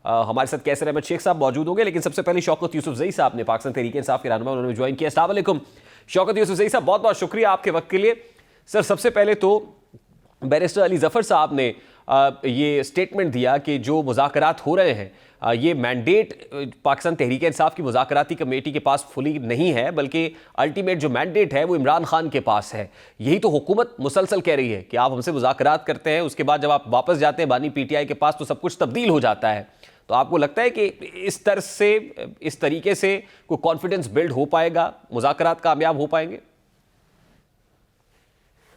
हमारे साथ कैसर अहमद शेख साहब मौजूद होंगे, लेकिन सबसे पहले शौकत यूसुफजई साहब ने पाकिस्तान तहरीक इंसाफ के रहनुमा, उन्होंने ज्वाइन किया। अस्सलाम वालेकुम शौकत यूसुफजई साहब, बहुत बहुत शुक्रिया आपके वक्त के लिए। सर, सबसे पहले तो बैरिस्टर अली ज़फ़र साहब ने ये स्टेटमेंट दिया कि जो मुज़ाकरात हो रहे हैं ये मैंडेट पाकिस्तान तहरीक इंसाफ की मुज़ाकराती कमेटी के पास फुली नहीं है, बल्कि अल्टीमेट जो मैंडेट है वो इमरान खान के पास है। यही तो हुकूमत मुसलसल कह रही है कि आप हमसे मुज़ाकरात करते हैं, उसके बाद जब आप वापस जाते हैं बानी PTI के पास तो सब कुछ तब्दील हो जाता है। तो आपको लगता है कि इस तरह से, इस तरीके से कोई कॉन्फिडेंस बिल्ड हो पाएगा, मुज़ाकरात कामयाब हो पाएंगे?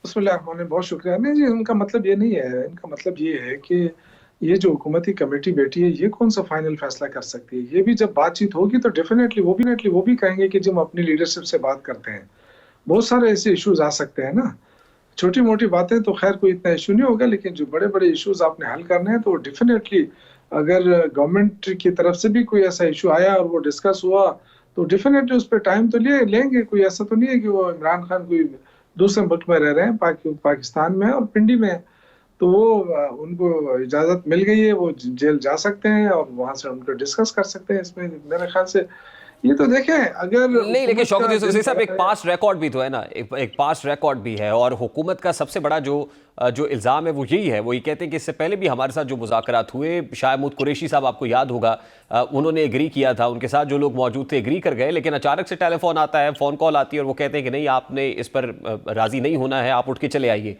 बहुत शुक्रिया। नहीं जी, उनका मतलब ये नहीं है। इनका मतलब ये है कि ये जो हुकूमती कमेटी बैठी है, ये कौन सा फाइनल फैसला कर सकती है। ये भी जब बातचीत होगी तो डेफिनेटली वो भी कहेंगे कि जब हम अपनी लीडरशिप से बात करते हैं, बहुत सारे ऐसे इश्यूज आ सकते हैं ना। छोटी मोटी बातें तो खैर कोई इतना इशू नहीं होगा, लेकिन जो बड़े बड़े इश्यूज आपने हल करने हैं तो डेफिनेटली अगर गवर्नमेंट की तरफ से भी कोई ऐसा इशू आया और वो डिस्कस हुआ तो डेफिनेटली उस पर टाइम तो लेंगे। कोई ऐसा तो नहीं है कि वो इमरान खान कोई दूसरे मुल्क में रह रहे हैं, पाकिस्तान में और पिंडी में, तो वो उनको इजाजत मिल गई है, वो जेल जा सकते हैं और वहां से उनको डिस्कस कर सकते हैं। इसमें मेरे ख्याल से ये तो देखें, अगर नहीं, लेकिन शौकत यूसुफजई साहब एक पास्ट रिकॉर्ड भी तो है ना, एक पास्ट रिकॉर्ड भी है, और हुकूमत का सबसे बड़ा जो इल्ज़ाम है वो यही है, वो ये कहते हैं कि इससे पहले भी हमारे साथ जो मुज़ाकरात हुए, शाहमूद कुरैशी साहब आपको याद होगा, उन्होंने एग्री किया था, उनके साथ जो लोग मौजूद थे एग्री कर गए, लेकिन अचानक से टेलीफोन आता है, फ़ोन कॉल आती है और वो कहते हैं कि नहीं, आपने इस पर राज़ी नहीं होना है, आप उठ के चले आइए।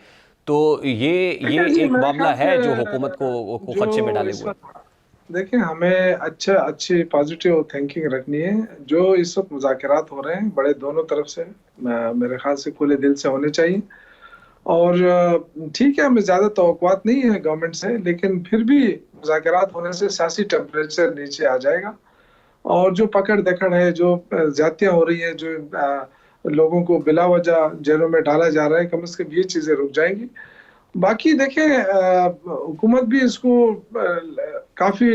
तो ये एक मामला है जो हुकूमत को खदशे में डाले हुए। देखें, हमें अच्छी पॉजिटिव थिंकिंग रखनी है। जो इस वक्त मुज़ाकरात हो रहे हैं बड़े दोनों तरफ से, मेरे ख्याल से खुले दिल से होने चाहिए। और ठीक है, हमें ज़्यादा तवक्कुआत नहीं है गवर्नमेंट से, लेकिन फिर भी मुज़ाकरात होने से सियासी टेम्परेचर नीचे आ जाएगा और जो पकड़ दकड़ है, जो ज्यादतियाँ हो रही है, जो लोगों को बिला वजह जेलों में डाला जा रहा है, कम से कम ये चीज़ें रुक जाएंगी। बाकी देखें, हुकूमत भी इसको काफ़ी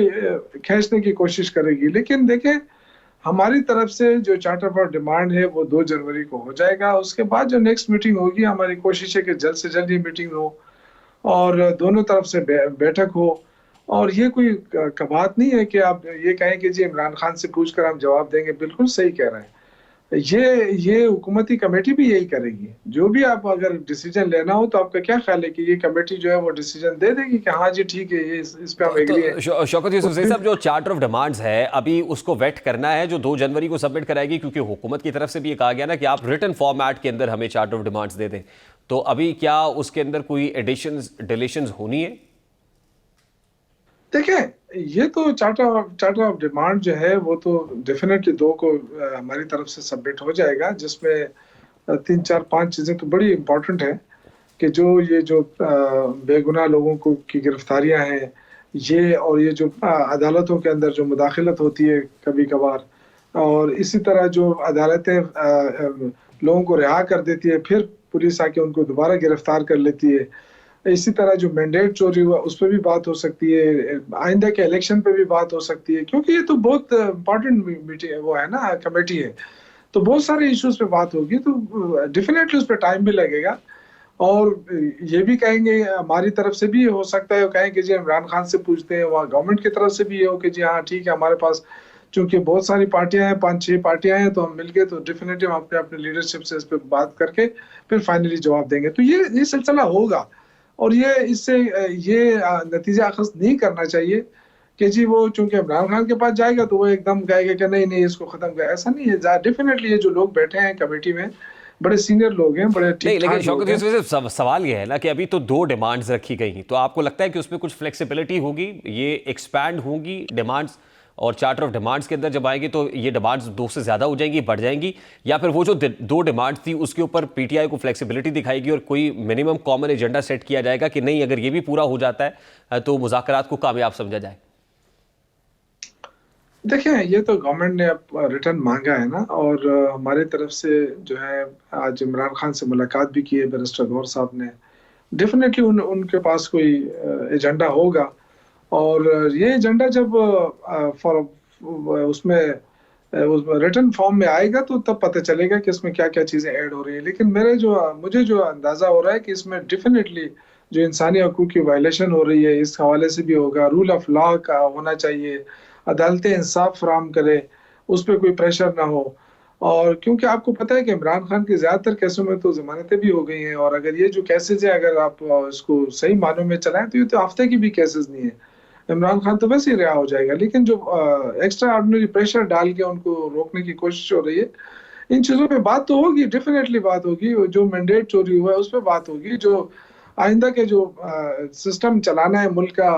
खींचने की कोशिश करेगी, लेकिन देखें हमारी तरफ से जो चार्टर फॉर डिमांड है वो 2 जनवरी को हो जाएगा। उसके बाद जो नेक्स्ट मीटिंग होगी, हमारी कोशिश है कि जल्द से जल्द ये मीटिंग हो और दोनों तरफ से बैठक हो। और ये कोई बात नहीं है कि आप ये कहें कि जी इमरान खान से पूछकर हम जवाब देंगे। बिल्कुल सही कह रहे हैं, ये हुकूमती कमेटी भी यही करेगी। जो भी आप अगर डिसीजन लेना हो तो आपका क्या ख्याल है कि ये कमेटी जो है वो डिसीजन दे देगी कि हाँ जी ठीक है, ये इस पे हम एग्री हैं? शौकत यूसुफजई साहब, जो चार्टर ऑफ डिमांड्स है अभी उसको वेट करना है, जो 2 जनवरी को सबमिट कराएगी, क्योंकि हुकूमत की तरफ से भी ये कहा गया ना कि आप रिटन फॉर्मेट के अंदर हमें चार्टर ऑफ डिमांड्स दे दें। तो अभी क्या उसके अंदर कोई एडिशंस डिलीशंस होनी है? देखें, ये तो चार्टर ऑफ डिमांड जो है वो तो डेफिनेटली 2 को हमारी तरफ से सबमिट हो जाएगा, जिसमें 3, 4, 5 चीज़ें तो बड़ी इम्पोर्टेंट है कि ये जो बेगुनाह लोगों को की गिरफ्तारियां हैं, ये जो अदालतों के अंदर जो मुदाखलत होती है कभी कभार, और इसी तरह जो अदालतें लोगों को रिहा कर देती है, फिर पुलिस आके उनको दोबारा गिरफ्तार कर लेती है। इसी तरह जो मैंडेट चोरी हुआ उस पर भी बात हो सकती है, आइंदा के इलेक्शन पे भी बात हो सकती है, क्योंकि ये तो बहुत इम्पोर्टेंट मीटिंग वो है ना, कमेटी है, तो बहुत सारे इश्यूज पे बात होगी। तो डेफिनेटली उस पर टाइम भी लगेगा। और ये भी कहेंगे, हमारी तरफ से भी हो सकता है कहें कि जी इमरान खान से पूछते हैं, वहाँ गवर्नमेंट की तरफ से भी ये हो कि जी हाँ ठीक है, हमारे पास चूंकि बहुत सारी पार्टियां हैं, 5-6 पार्टियां हैं, तो हम मिलके तो डेफिनेटली हम अपने लीडरशिप से इस पर बात करके फिर फाइनली जवाब देंगे। तो ये सिलसिला होगा और इससे ये नतीजा अखज़ नहीं करना चाहिए कि जी वो चूंकि इमरान खान के पास जाएगा तो वो एकदम कहेगा कि नहीं इसको खत्म कर। ऐसा नहीं है। डेफिनेटली ये जो लोग बैठे हैं कमेटी में बड़े सीनियर लोग हैं, बड़े ठीक। लेकिन शौकत यूसुफ, सवाल ये है ना कि अभी तो 2 डिमांड्स रखी गई हैं, तो आपको लगता है कि उसमें कुछ फ्लेक्सिबिलिटी होगी, ये एक्सपैंड होंगी डिमांड्स, और चार्टर ऑफ डिमांड्स के अंदर जब आएंगे तो ये डिमांड्स 2 से ज़्यादा हो जाएंगी, बढ़ जाएंगी, या फिर वो जो 2 डिमांड्स थी उसके ऊपर PTI को फ्लेक्सिबिलिटी दिखाएगी और कोई मिनिमम कॉमन एजेंडा सेट किया जाएगा कि नहीं, अगर ये भी पूरा हो जाता है तो मुज़ाकरात को कामयाब समझा जाए? देखें, ये तो गवर्नमेंट ने अब रिटर्न मांगा है ना, और हमारी तरफ से जो है आज इमरान खान से मुलाकात भी की है बैरिस्टर गौहर साहब ने। डेफिनेटली उनके पास कोई एजेंडा होगा, और ये एजेंडा जब उसमें रिटर्न फॉर्म में आएगा तो तब पता चलेगा कि इसमें क्या क्या चीज़ें ऐड हो रही है। लेकिन मुझे जो अंदाज़ा हो रहा है कि इसमें डेफिनेटली जो इंसानी हकूक़ की वायलेशन हो रही है इस हवाले से भी होगा, रूल ऑफ लॉ का होना चाहिए, अदालतें इंसाफ फराहम करें, उस पर कोई प्रेशर ना हो। और क्योंकि आपको पता है कि इमरान खान के ज़्यादातर केसों में तो ज़मानतें भी हो गई हैं, और अगर ये जो केसेस हैं अगर आप इसको सही मानों में चलाएं तो ये तो हफ्ते की भी केसेस नहीं है, इमरान खान तो वैसे ही रिहा हो जाएगा। लेकिन जो एक्स्ट्रा ऑर्डिनरी प्रेशर डाल के उनको रोकने की कोशिश हो रही है, इन चीज़ों पे बात तो होगी, डेफिनेटली बात होगी। जो मैंडेट चोरी हुआ है उस पर बात होगी, जो आइंदा के जो सिस्टम चलाना है मुल्क का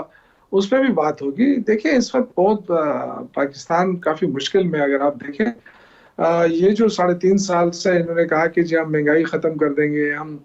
उस पर भी बात होगी। देखिए इस वक्त बहुत पाकिस्तान काफ़ी मुश्किल में, अगर आप देखें ये जो 3.5 साल से इन्होंने कहा कि जी हम महंगाई ख़त्म कर देंगे, हम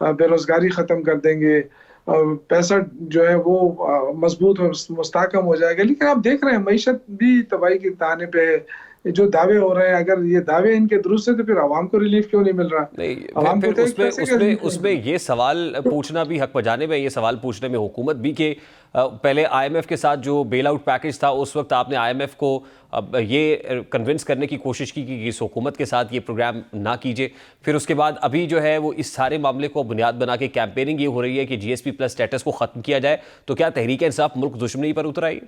बेरोज़गारी ख़त्म कर देंगे, पैसा जो है वो मजबूत और मुस्तहकम हो जाएगा, लेकिन आप देख रहे हैं मईशत भी तबाही के ताने पे है। जो दावे हो रहे हैं, अगर ये दावे इनके दुरुस्त है तो फिर आवाम को रिलीफ क्यों नहीं मिल रहा? नहीं, आवाम फिर को तो एक पैसे का रिलीफ उसमें ये सवाल पूछना भी हक बजानिब है, ये सवाल पूछने में हुकूमत भी कि पहले IMF के साथ जो बेल आउट पैकेज था उस वक्त आपने IMF को अब ये कन्विंस करने की कोशिश की कि इस हुकूमत के साथ ये प्रोग्राम ना कीजिए। फिर उसके बाद अभी जो है वो इस सारे मामले को बुनियाद बना के कैंपेनिंग ये हो रही है कि GSP+ स्टेटस को ख़त्म किया जाए। तो क्या तहरीक इंसाफ मुल्क दुश्मनी पर उतर आई?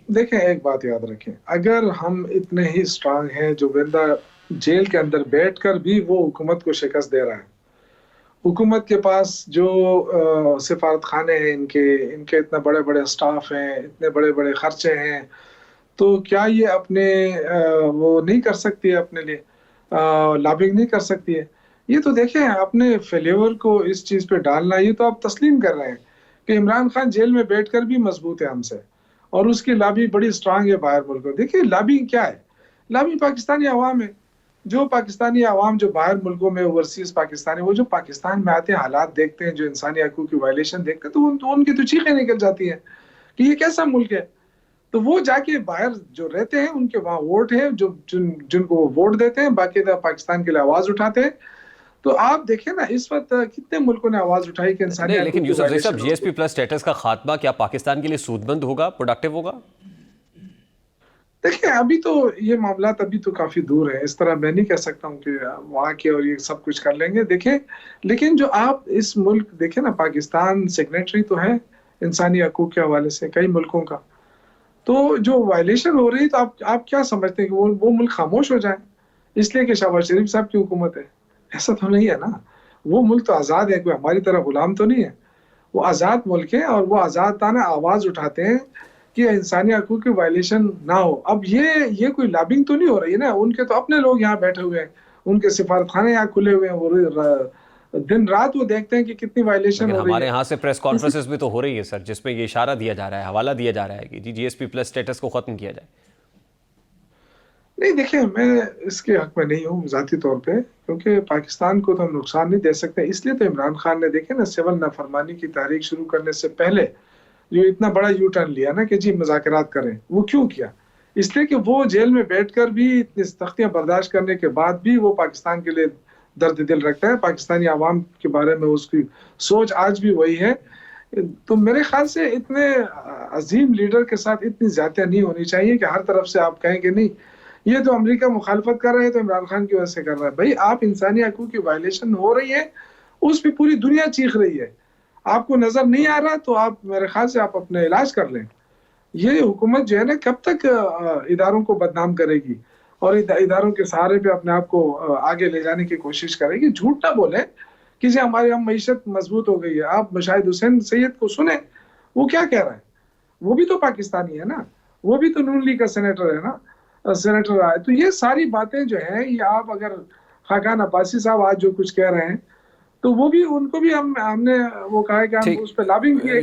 देखें एक बात याद रखें, अगर हम इतने ही स्ट्रांग हैं, जो बंदा जेल के अंदर बैठकर भी वो हुकूमत को शिकस्त दे रहा है, हुकूमत के पास जो सिफारत खाने हैं इनके इतने बड़े बड़े स्टाफ हैं, इतने बड़े बड़े खर्चे हैं, तो क्या ये अपने वो नहीं कर सकती है, अपने लिए लॉबिंग नहीं कर सकती है? ये तो देखें अपने फेल्योर को इस चीज़ पे डालना, ये तो आप तस्लीम कर रहे हैं कि इमरान खान जेल में बैठकर भी मजबूत है हमसे, और उसकी लॉबी बड़ी स्ट्रांग है बाहर मुल्क में। देखिए लॉबी क्या है? लॉबी पाकिस्तानी अवाम है। जो पाकिस्तानी अवाम जो बाहर मुल्कों में ओवरसीज पाकिस्तानी, वो जो पाकिस्तान में आते हैं, हालात देखते हैं, जो इंसानी हकूक़ की वायलेशन देखते हैं, तो उनकी तो चीखें निकल जाती हैं कि ये कैसा मुल्क है। तो वो जाके बाहर जो रहते हैं उनके वहाँ वोट है, जिनको वो वोट देते हैं, बाकायदा पाकिस्तान के लिए आवाज़ उठाते हैं। तो आप देखें ना इस वक्त कितने मुल्कों ने आवाज़ उठाई कि इंसानी नहीं, लेकिन यूसुफ ज़ई साहब GSP+ स्टेटस का खात्मा क्या पाकिस्तान के लिए सूदमंद होगा, प्रोडक्टिव होगा? देखिए अभी तो ये मामलात अभी तो काफ़ी दूर है, इस तरह मैं नहीं कह सकता हूँ कि वहाँ के और ये सब कुछ कर लेंगे। देखें लेकिन जो आप इस मुल्क देखें ना, पाकिस्तान सिग्नेटरी तो है इंसानी हकूक़ के हवाले से कई मुल्कों का, तो जो वायलेशन हो रही है तो आप क्या समझते हैं कि वो मुल्क खामोश हो जाए इसलिए कि शहबाज शरीफ साहब की हुकूमत है? ऐसा तो नहीं है ना। वो मुल्क तो आज़ाद है, कोई हमारी तरह गुलाम तो नहीं है। वो आज़ाद मुल्क है और वो आज़ादाना आवाज़ उठाते हैं कि इंसानी हकूक़ की वायलेशन ना हो। अब ये कोई लॉबिंग तो नहीं हो रही है ना, उनके तो अपने लोग यहाँ बैठे हुए हैं, उनके सिफारतखाने यहाँ खुले हुए हैं, वो दिन रात वो देखते हैं कि कितनी वायलेशन हो रही है। हमारे यहाँ से प्रेस कॉन्फ्रेंसेस भी तो हो रही है सर, जिसमें ये इशारा दिया जा रहा है, हवाला दिया जा रहा है कि जी GSP+ स्टेटस को ख़त्म किया जाए। नहीं देखिए मैं इसके हक में नहीं हूँ ज़ाती तौर पे, क्योंकि पाकिस्तान को तो हम नुकसान नहीं दे सकते। इसलिए तो इमरान खान ने देखे ना सिविल नाफरमानी की तारीख शुरू करने से पहले जो इतना बड़ा यू टर्न लिया ना कि जी मुज़ाकरात करें, वो क्यों किया? इसलिए कि वो जेल में बैठकर भी इतनी सख्तियाँ बर्दाश्त करने के बाद भी वो पाकिस्तान के लिए दर्द दिल रखता है, पाकिस्तानी आवाम के बारे में उसकी सोच आज भी वही है। तो मेरे ख्याल से इतने अजीम लीडर के साथ इतनी ज़्यादतियाँ नहीं होनी चाहिए कि हर तरफ से आप कहें कि नहीं ये तो अमेरिका मुखालफत कर रहा है तो इमरान खान की वजह से कर रहा है। भाई आप इंसानी हकूक़ की वायलेशन हो रही है, उस पर पूरी दुनिया चीख रही है, आपको नज़र नहीं आ रहा तो आप मेरे ख्याल से आप अपना इलाज कर लें। ये हुकूमत जो है ना कब तक इदारों को बदनाम करेगी और इदारों के सहारे पे अपने आप को आगे ले जाने की कोशिश करेगी। झूठ ना बोले कि जी हमारी हम मईशत मजबूत हो गई है। आप शाहिद हुसैन सैयद को सुने, वो क्या कह रहा है? वो भी तो पाकिस्तानी है ना, वो भी तो नून लीग का सेनेटर है ना, सेनेटर आए। तो ये सारी बातें जो है ये आप अगर खाकान अब्बासी साहब आज जो कुछ कह रहे हैं तो वो भी उनको भी हमने वो कहा है कि हम उस पर लॉबिंग किए।